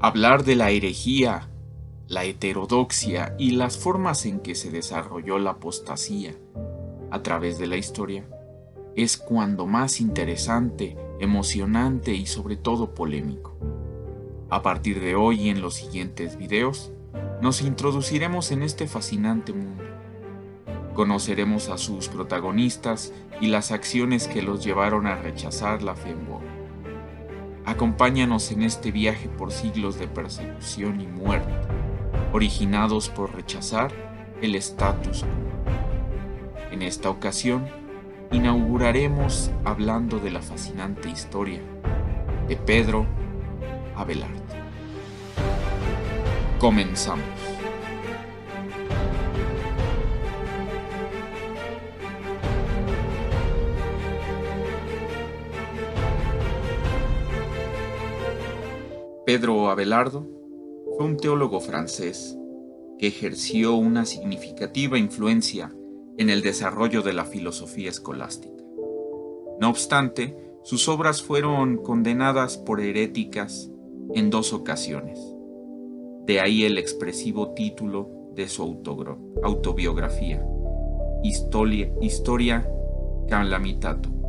Hablar de la herejía, la heterodoxia y las formas en que se desarrolló la apostasía a través de la historia es cuando más interesante, emocionante y sobre todo polémico. A partir de hoy y en los siguientes videos, nos introduciremos en este fascinante mundo. Conoceremos a sus protagonistas y las acciones que los llevaron a rechazar la fe en Boga. Acompáñanos en este viaje por siglos de persecución y muerte, originados por rechazar el status quo. En esta ocasión, inauguraremos hablando de la fascinante historia de Pedro Abelardo. Comenzamos. Pedro Abelardo fue un teólogo francés que ejerció una significativa influencia en el desarrollo de la filosofía escolástica. No obstante, sus obras fueron condenadas por heréticas en 2 ocasiones. De ahí el expresivo título de su autobiografía, Historia Calamitatum,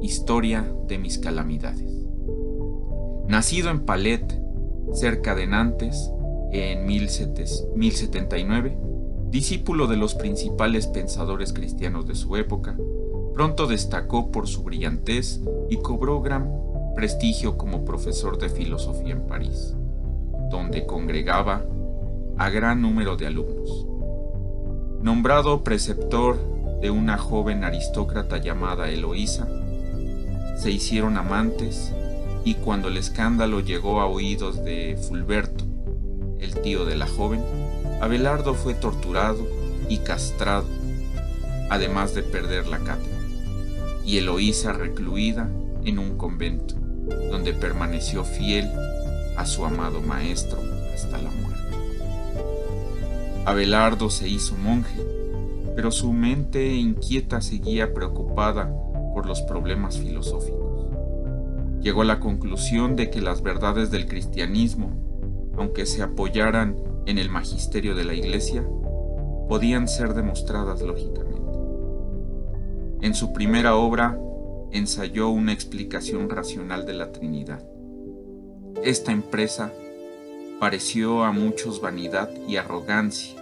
Historia de mis calamidades. Nacido en Palet, cerca de Nantes, en 1079, discípulo de los principales pensadores cristianos de su época, pronto destacó por su brillantez y cobró gran prestigio como profesor de filosofía en París, donde congregaba a gran número de alumnos. Nombrado preceptor de una joven aristócrata llamada Eloísa, se hicieron amantes y cuando el escándalo llegó a oídos de Fulberto, el tío de la joven, Abelardo fue torturado y castrado, además de perder la cátedra, y Eloísa recluida en un convento, donde permaneció fiel a su amado maestro hasta la muerte. Abelardo se hizo monje, pero su mente inquieta seguía preocupada por los problemas filosóficos. Llegó a la conclusión de que las verdades del cristianismo, aunque se apoyaran en el magisterio de la Iglesia, podían ser demostradas lógicamente. En su primera obra ensayó una explicación racional de la Trinidad. Esta empresa pareció a muchos vanidad y arrogancia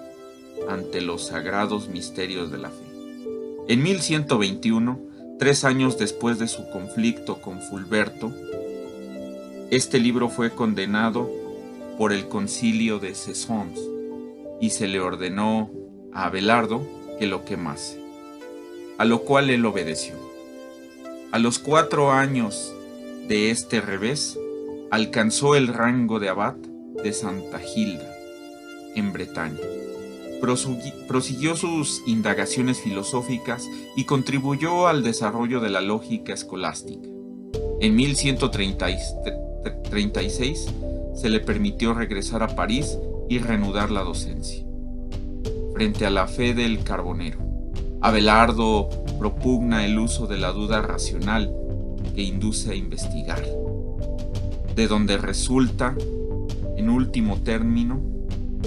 ante los sagrados misterios de la fe. En 1121, 3 años después de su conflicto con Fulberto, este libro fue condenado por el concilio de Sesons y se le ordenó a Abelardo que lo quemase, a lo cual él obedeció. A los 4 años de este revés, alcanzó el rango de abad de Santa Gilda, en Bretaña. Prosiguió sus indagaciones filosóficas y contribuyó al desarrollo de la lógica escolástica. En 1136 se le permitió regresar a París y reanudar la docencia. Frente a la fe del Carbonero, Abelardo propugna el uso de la duda racional que induce a investigar, de donde resulta, en último término,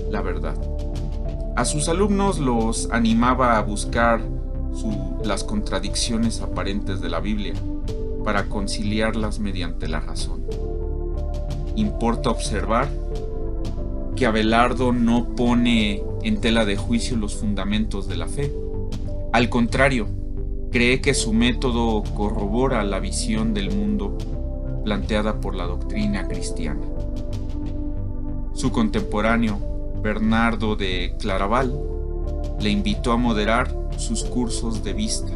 la verdad. A sus alumnos los animaba a buscar las contradicciones aparentes de la Biblia para conciliarlas mediante la razón. Importa observar que Abelardo no pone en tela de juicio los fundamentos de la fe. Al contrario, cree que su método corrobora la visión del mundo planteada por la doctrina cristiana. Su contemporáneo, Bernardo de Claraval, le invitó a moderar sus cursos de vista,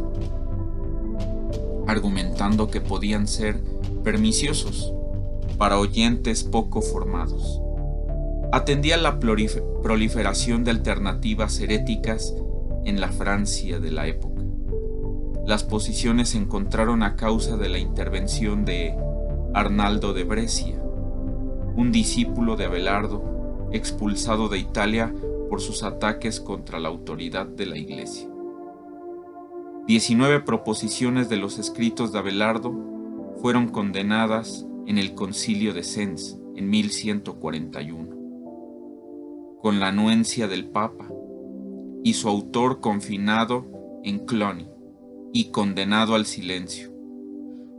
argumentando que podían ser perniciosos para oyentes poco formados. Atendía la proliferación de alternativas heréticas en la Francia de la época. Las posiciones se encontraron a causa de la intervención de Arnaldo de Brescia, un discípulo de Abelardo, expulsado de Italia por sus ataques contra la autoridad de la Iglesia. 19 proposiciones de los escritos de Abelardo fueron condenadas en el Concilio de Sens en 1141, con la anuencia del Papa, y su autor confinado en Cluny y condenado al silencio.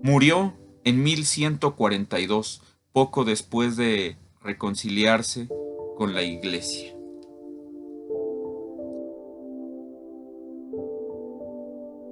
Murió en 1142, poco después de reconciliarse con la Iglesia.